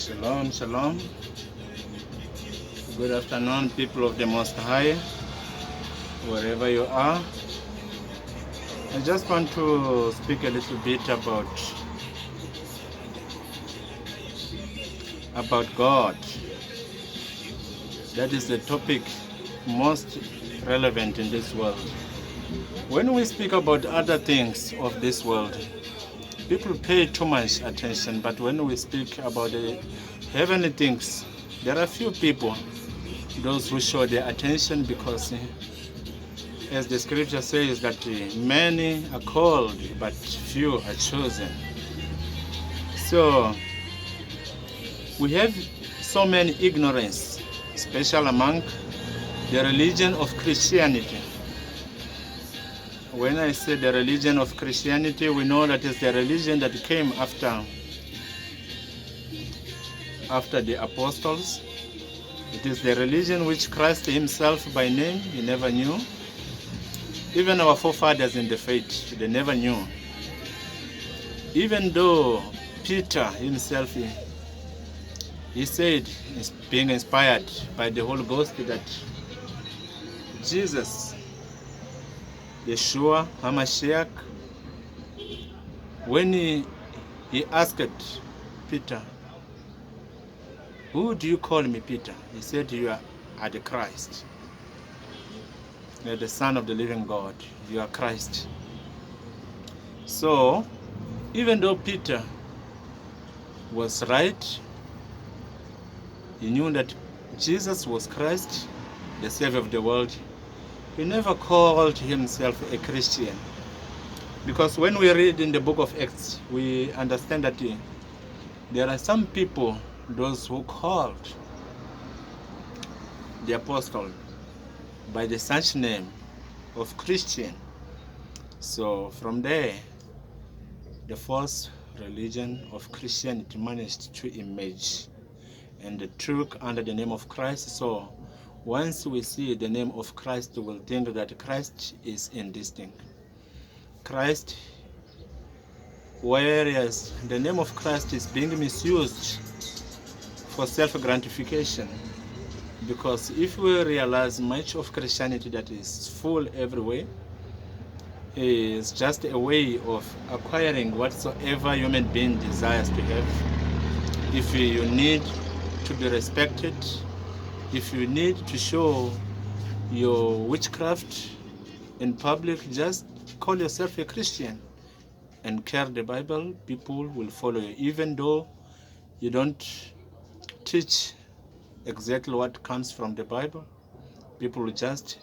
Shalom, shalom. Good afternoon, people of the Most High, wherever you are. I just want to speak a little bit about God. That is the topic most relevant in this world. When we speak about other things of this world, people pay too much attention, but when we speak about the heavenly things, there are few people, those who show their attention, because as the scripture says that many are called, but few are chosen. So we have so many ignorance, especially among the religion of Christianity. When I say the religion of Christianity, we know that it's the religion that came after the apostles. It is the religion which Christ himself by name, he never knew. Even our forefathers in the faith, they never knew. Even though Peter himself, he said, being inspired by the Holy Ghost, that Jesus, Yeshua HaMashiach, when he asked Peter, "Who do you call me, Peter?" He said, "You are the Christ. You are the Son of the living God. You are Christ." So, even though Peter was right, he knew that Jesus was Christ, the Savior of the world. He never called himself a Christian. Because when we read in the book of Acts, we understand that there are some people, those who called the apostle by the such name of Christian. So from there, the false religion of Christianity managed to emerge and took under the name of Christ. So once we see the name of Christ, we will think that Christ is indistinct. Christ, whereas the name of Christ is being misused for self-gratification. Because if we realize much of Christianity that is full everywhere is just a way of acquiring whatsoever human being desires to have. If you need to be respected, if you need to show your witchcraft in public, just call yourself a Christian and carry the Bible. People will follow you, even though you don't teach exactly what comes from the Bible. People will just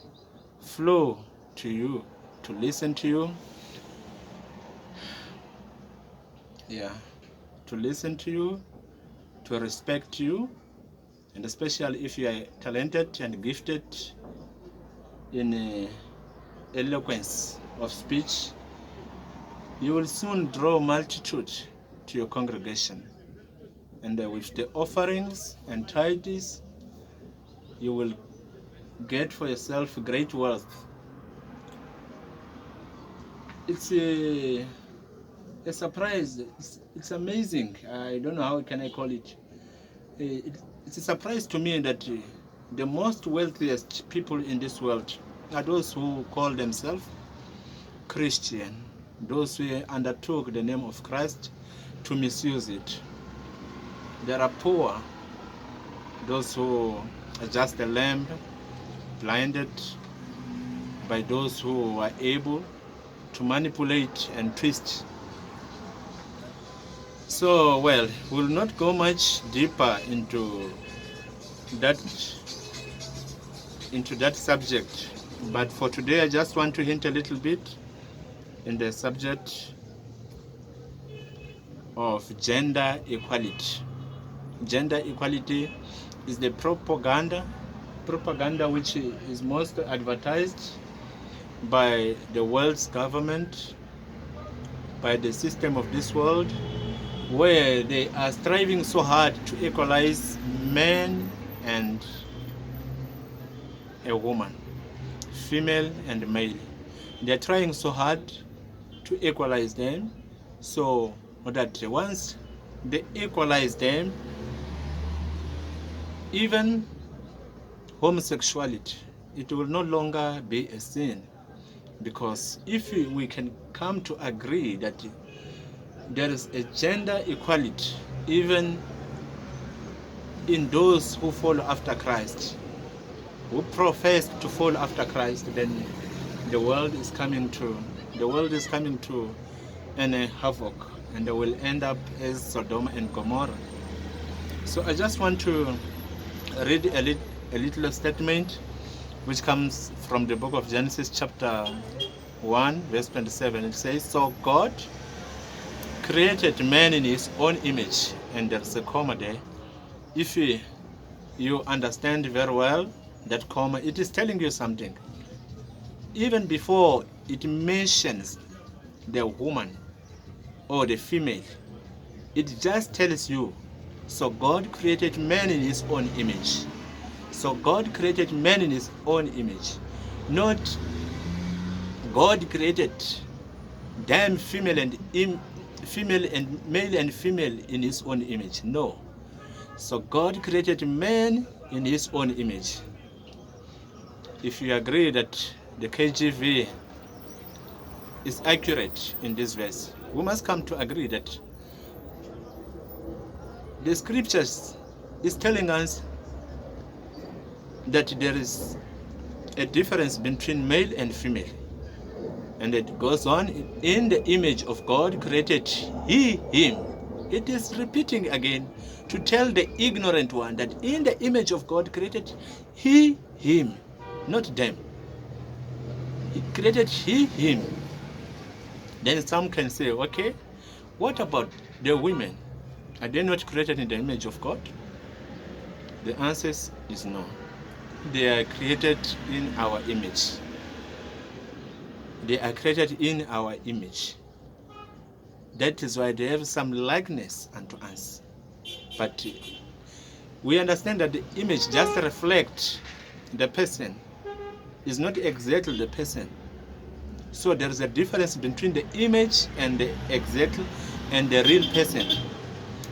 flow to you, to listen to you. To listen to you, to respect you, and especially if you are talented and gifted in eloquence of speech, you will soon draw multitude to your congregation. And with the offerings and tithes, you will get for yourself great wealth. It's a surprise. It's amazing. I don't know how can I call it. It's a surprise to me that the most wealthiest people in this world are those who call themselves Christian, those who undertook the name of Christ to misuse it. There are poor, those who are just a lamb, blinded by those who are able to manipulate and twist. So, well, we'll not go much deeper into that subject, but for today I just want to hint a little bit in the subject of gender equality. Gender equality is the propaganda which is most advertised by the world's government, by the system of this world, where they are striving so hard to equalize men and a woman, female and male. They are trying so hard to equalize them, so that once they equalize them, even homosexuality, it will no longer be a sin, because if we can come to agree that there is a gender equality even in those who follow after Christ, who profess to follow after Christ, then the world is coming to an havoc, and they will end up as Sodom and Gomorrah. So I just want to read a little statement which comes from the book of Genesis chapter 1 verse 27. It says, so God created man in his own image, and there's a comma there. If you understand very well that comma, it is telling you something. Even before it mentions the woman or the female, it just tells you, so God created man in his own image. So God created man in his own image. Not God created them female and male and female in his own image. No. So God created man in his own image. If you agree that the KJV is accurate in this verse, we must come to agree that the scriptures is telling us that there is a difference between male and female. And it goes on, in the image of God created he him. It is repeating again to tell the ignorant one that in the image of God created he him, not them. He created he him. Then some can say, okay, what about the women? Are they not created in the image of God? The answer is no. They are created in our image. They are created in our image. That is why they have some likeness unto us. But we understand that the image just reflects the person. It's not exactly the person. So there is a difference between the image and the exact and the real person.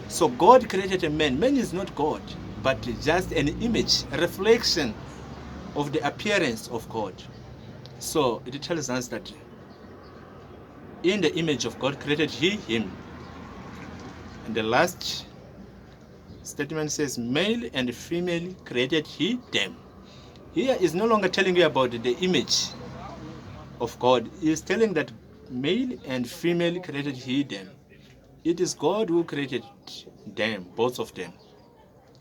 So God created a man. Man is not God, but just an image, a reflection of the appearance of God. So it tells us that in the image of God created he him. And the last statement says, male and female created he them. Here is no longer telling you about the image of God. He is telling that male and female created he them. It is God who created them, both of them.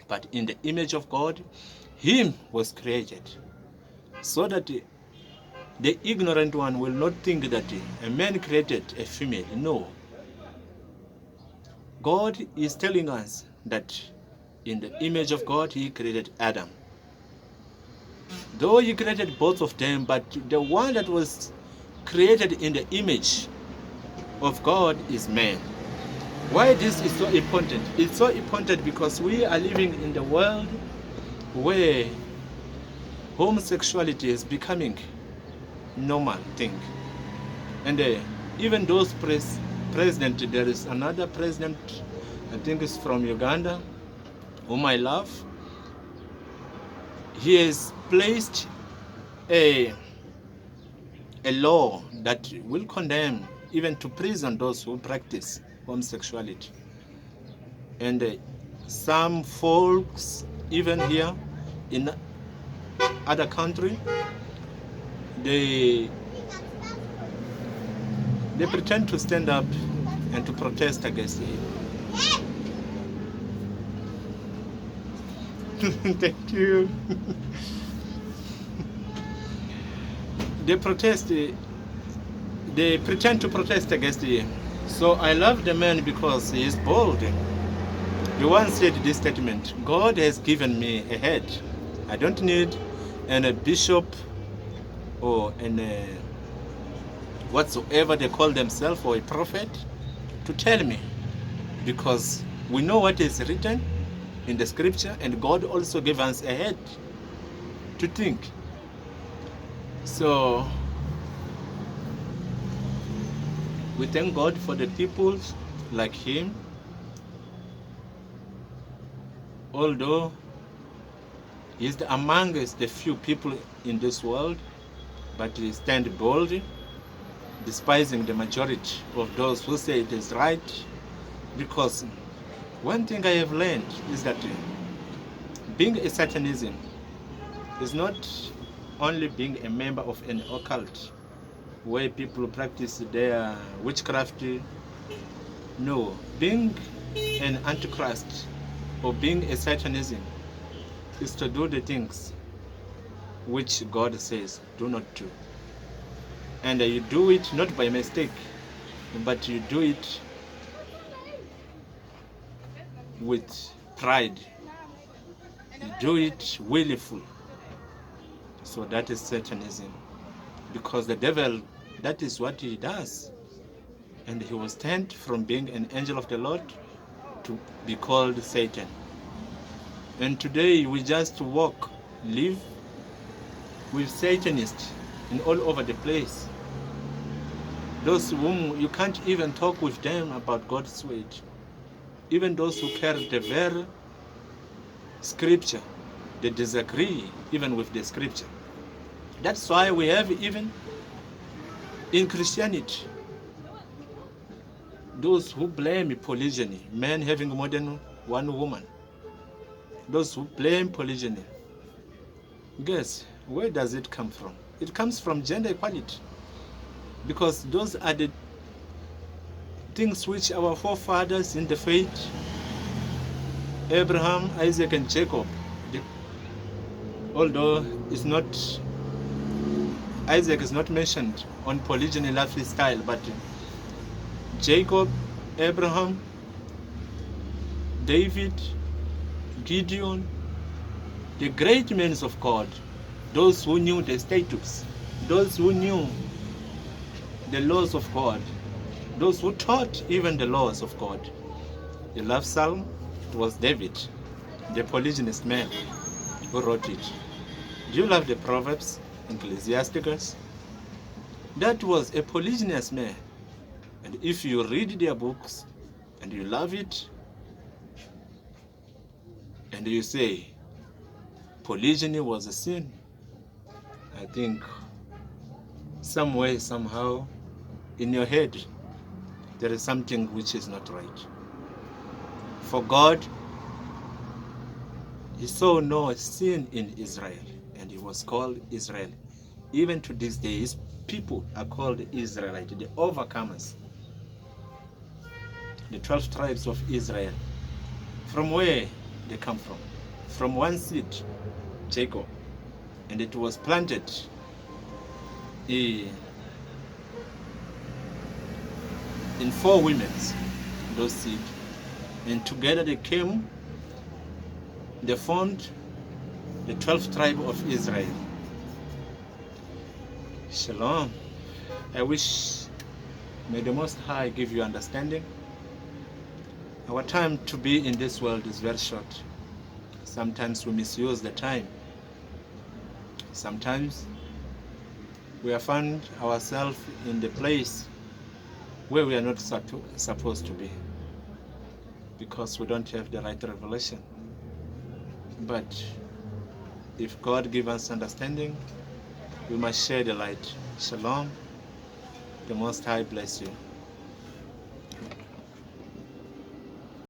But in the image of God, him was created. So that the ignorant one will not think that a man created a female. No. God is telling us that in the image of God, he created Adam. Though he created both of them, but the one that was created in the image of God is man. Why this is so important? It's so important because we are living in the world where homosexuality is becoming normal thing. And even those president, there is another president, I think it's from Uganda, whom I love. He has placed a law that will condemn even to prison those who practice homosexuality. And some folks, even here in other country, they pretend to stand up and to protest against it. Thank you. They pretend to protest against him. So I love the man because he is bold. He once said this statement, God has given me a head. I don't need a bishop or whatsoever they call themselves, or a prophet, to tell me, because we know what is written in the scripture, and God also gave us a head to think. So we thank God for the people like him, although He is amongst the few people in this world, but he stands bold, despising the majority of those who say it is right. Because one thing I have learned is that being a Satanism is not only being a member of an occult where people practice their witchcraft. No, being an antichrist or being a Satanism is to do the things which God says do not do. And you do it not by mistake, but you do it with pride. You do it willful. So that is Satanism. Because the devil, that is what he does. And he was turned from being an angel of the Lord to be called Satan. And today we just live with Satanists in all over the place. Those whom you can't even talk with them about God's word. Even those who carry the very scripture, they disagree even with the scripture. That's why we have even in Christianity those who blame polygyny, men having more than one woman. Those who blame polygyny. Guess, where does it come from? It comes from gender equality. Because those are the things which our forefathers in the faith, Abraham, Isaac, and Jacob, although Isaac is not mentioned on polygyny lifestyle, but Jacob, Abraham, David, Gideon, the great men of God, those who knew the statutes, those who knew the laws of God, those who taught even the laws of God. The love psalm, it was David, the polygynist man, who wrote it. Do you love the Proverbs, Ecclesiasticus? That was a polygynous man. And if you read their books and you love it, and you say polygyny was a sin, I think some way, somehow, in your head, there is something which is not right. For God, he saw no sin in Israel, and he was called Israel. Even to this day, his people are called Israelites, the overcomers. The 12 tribes of Israel. From where they come from? From one seed, Jacob. And it was planted in 4 women, those seed. And together they formed the 12th tribe of Israel. Shalom. I wish, may the Most High give you understanding. Our time to be in this world is very short. Sometimes we misuse the time. Sometimes we have found ourselves in the place where we are not supposed to be, because we don't have the right revelation. But if God gives us understanding, we must share the light. Shalom. The Most High bless you.